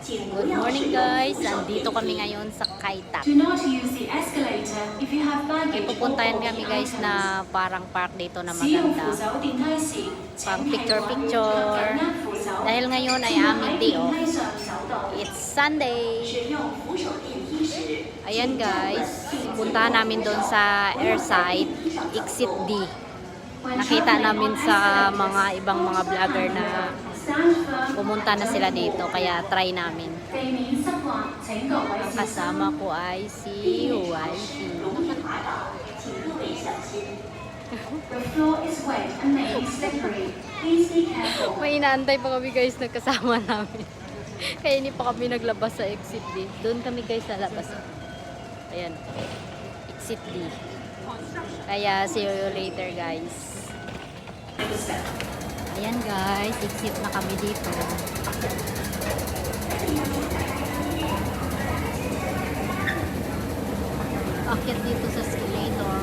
Good morning guys, andito kami ngayon sa Kaitap. May pupuntahan kami guys na parang park dito na maganda. Pang picture-picture. Dahil ngayon ay aming day off. It's Sunday. Ayan guys, puntahan namin doon sa airside, exit D. Nakita namin sa mga ibang mga vlogger na pumunta na sila dito, kaya try namin. Ang kasama ko ay si Wifey. May inaantay pa kami guys na kasama namin. Kaya hindi pa kami naglabas sa exit D. Doon kami guys sa labas. Ayan. Exit D. Kaya see you later guys. Ayan guys, exit na kami dito. Akyat dito sa escalator.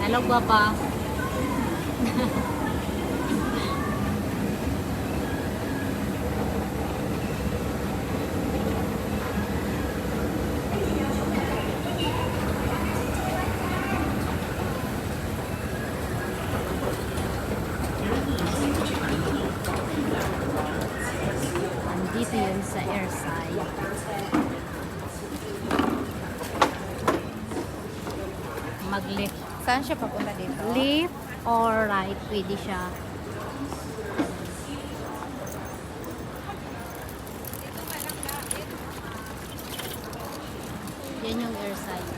Hello, Papa. Andito yun sa airside. Mag-lift. Saan siya papunta dito? Left or right, pwede siya. Yan yung airside.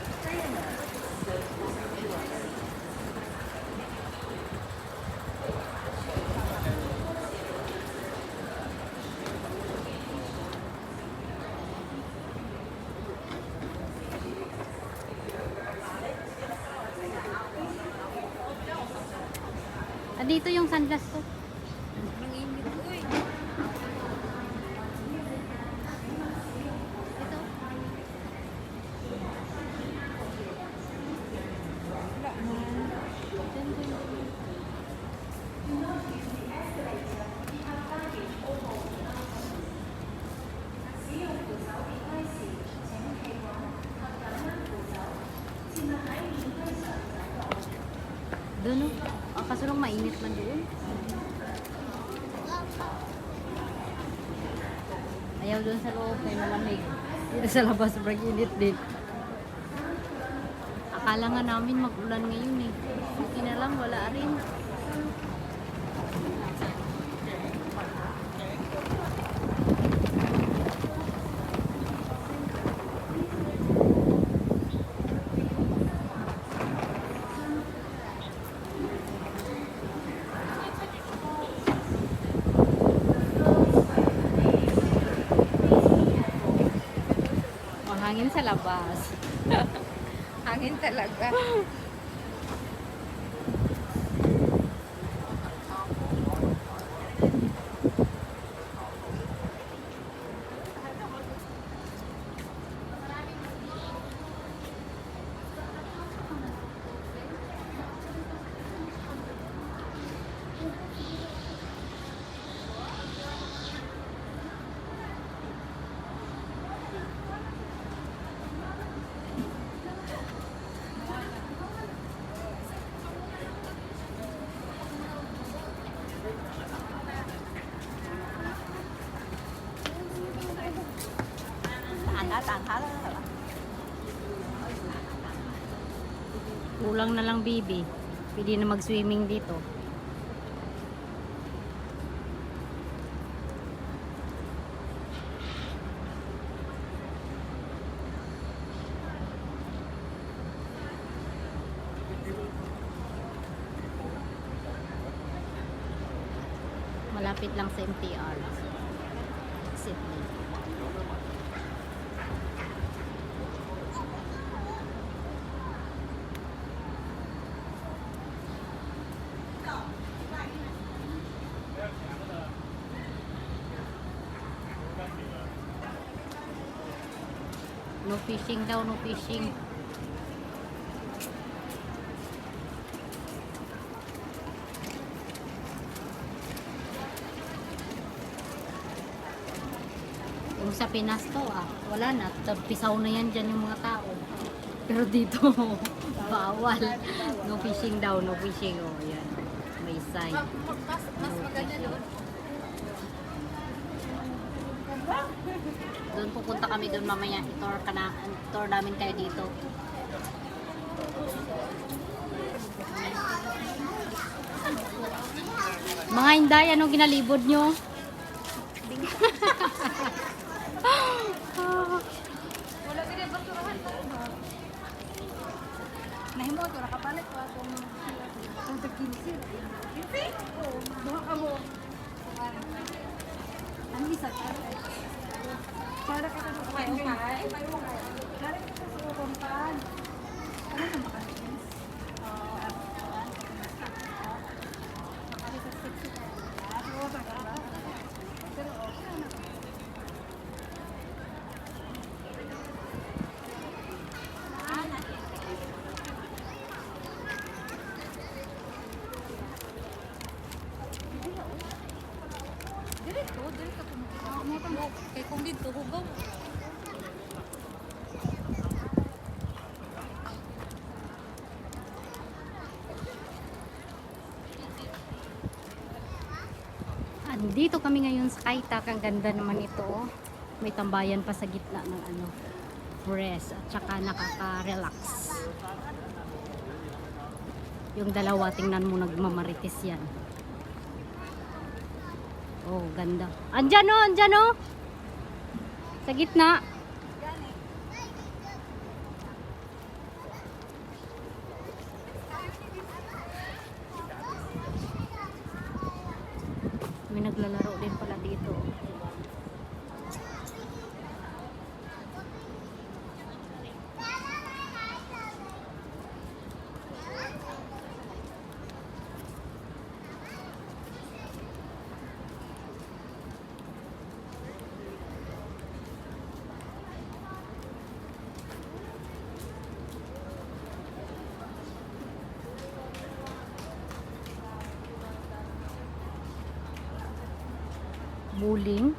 Dito yung sunglass ko. Nanginit. Uy! Ito. Wala man. Doon o. Kaso lang mainit man doon. Ayaw doon sa loob, may malamig. Dito sa labas, sobrang init din. Akala nga namin mag-ulan ngayon eh. Buti na lang, wala rin. Hangin sa labas. Hangin talaga. Kulang na lang baby. Pwede na mag-swimming dito. Malapit lang sa MTR. Sydney. No fishing daw, no fishing. sa Pinas to wala na. Pisaw na yan dyan yung mga tao. Pero dito, bawal. No fishing daw, no fishing. Oh, yan. May sign. Mas maganda doon. Doon pupunta kami doon mamaya. I-tour namin kayo dito. Mga Inday, anong ginalibod nyo? Wala din yung basurahan ko. Nahimo ito, nakapalit ko akong ang tag-kinsil. Kinsil? Oo, doon ka mo. Ang isa ka. Para ka sa may umay. May umay. Para ka sa sukumpan. Ano sa makalis? Dito kung kay kung dito hugaw. Andito kami ngayon sa Kaitak. Ang ganda naman ito. Oh. May tambayan pa sa gitna ng rest at saka nakaka-relax. Yung dalawa, tingnan mo, nagmamarites yan. Oh, ganda. Andyan o, andyan o. Sa gitna. May naglalaro din pala dito. Buling.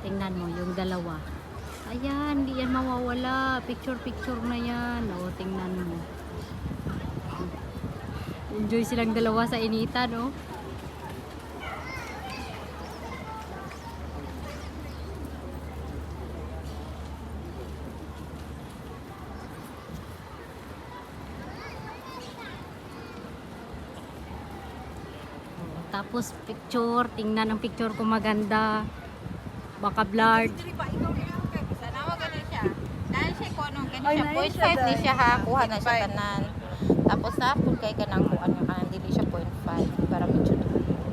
Tingnan mo yung dalawa. Ayan, hindi yan mawawala. Picture na yan. O, tingnan mo. Enjoy silang dalawa sa inita, no? Tapos picture, tingnan ang picture ko maganda. Baka blurred. Dili ba ikaw kaya sana wa ganun siya. Dahil siya ko anong ganun siya 0.5 ni siya ha, kuha na siya tanan. Tapos sa pud kay kanang kuan nga kanan dili siya 0.5 para medyo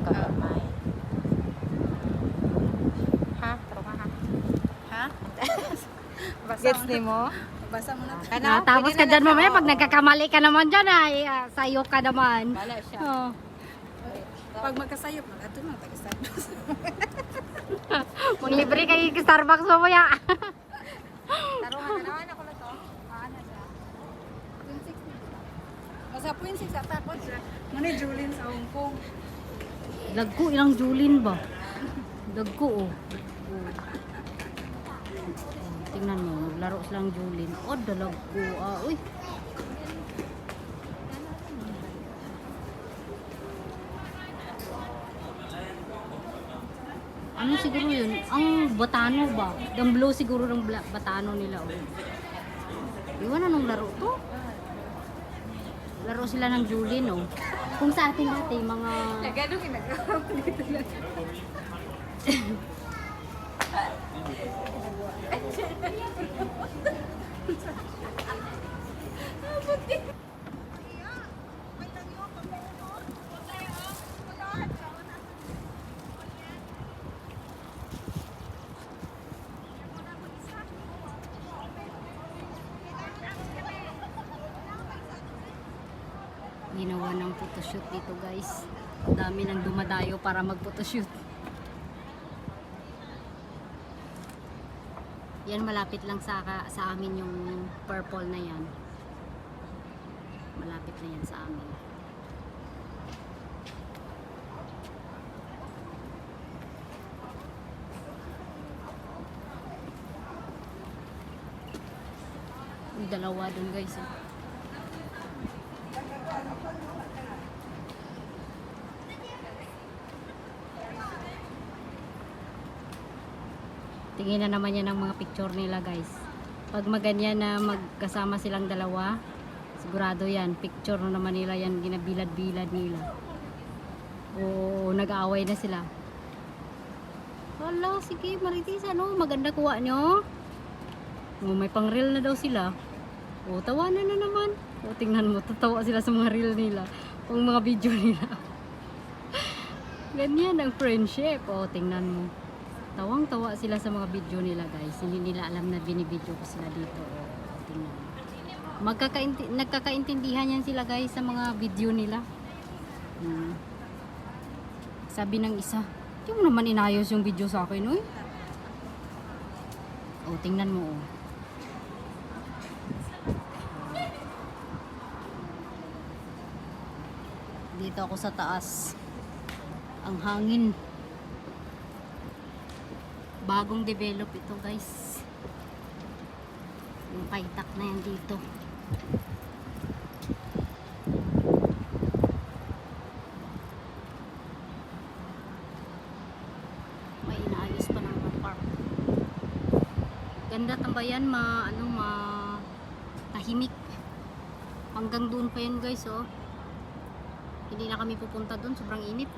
kagamay. Ha, taro ka ha. Ha? Gets ni mo? Basa mo na. Tapos ka dyan mamaya pag nagkakamali ka naman dyan ay sayo ka naman. Bala siya. Oh. Pag magkasayop, ato nang taga-Starbucks. Manglibre kay Starbucks mamaya. Tarungan na naman ako na to. Ano siya? 0.6. Basta 0.6 at tapos siya. Muna Julin sa Hong Kong. Dagko ilang Julin ba? Dagko oh. Tingnan mo, naglaro silang Julin. Oh, dalagko. Uy. Ano siguro yun? Ang Batano ba? Yung blue siguro ng Batano nila. Oh. Iwan anong laro to? Laro sila ng Julin, oh. Kung sa atin dati, mga... Nagano ginagawa ko dito lang. photoshoot dito guys. Ang dami nang dumadayo para mag-photoshoot. Yan, malapit lang sa amin yung purple na yan. Malapit na yan sa amin. Yung dalawa dun guys. Tingin na naman yan ang mga picture nila guys. Pag maganyan na magkasama silang dalawa, sigurado yan, picture na naman nila yan, ginabilad-bilad nila. O nag-aaway na sila. Hala, sige Marites, ano, maganda kuha nyo. O, may pang reel na daw sila. O, tawanan na naman. O, tingnan mo, tatawa sila sa mga reel nila. O mga video nila. Ganyan ang friendship. O, tingnan mo. Tawang-tawa sila sa mga video nila guys. Hindi nila alam na binibideo ko sila dito. O, tingnan mo. Nagkakaintindihan yan sila guys sa mga video nila. Sabi ng isa, "Di mo naman inayos yung video sa akin, oy." O, tingnan mo. O. Dito ako sa taas. Ang hangin. Bagong develop ito guys. Yung kaitak na yan dito. May inaayos pa ng park. Ganda tambayan, tahimik. Hanggang doon pa yan guys, oh. Hindi na kami pupunta doon, sobrang init.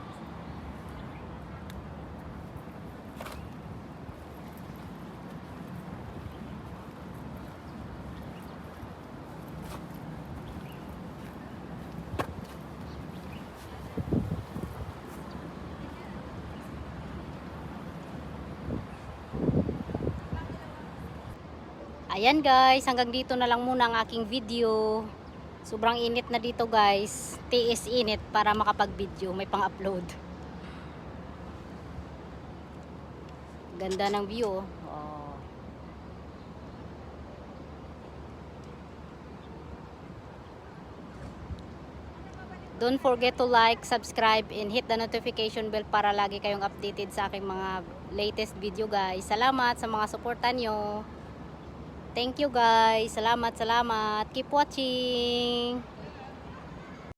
Ayan guys, hanggang dito na lang muna ang aking video. Sobrang init na dito guys. Tiis init para makapag-video, may pang-upload. Ganda ng view. Oh. Don't forget to like, subscribe, and hit the notification bell para lagi kayong updated sa aking mga latest video guys. Salamat sa mga suporta nyo. Thank you guys. Salamat, salamat. Keep watching.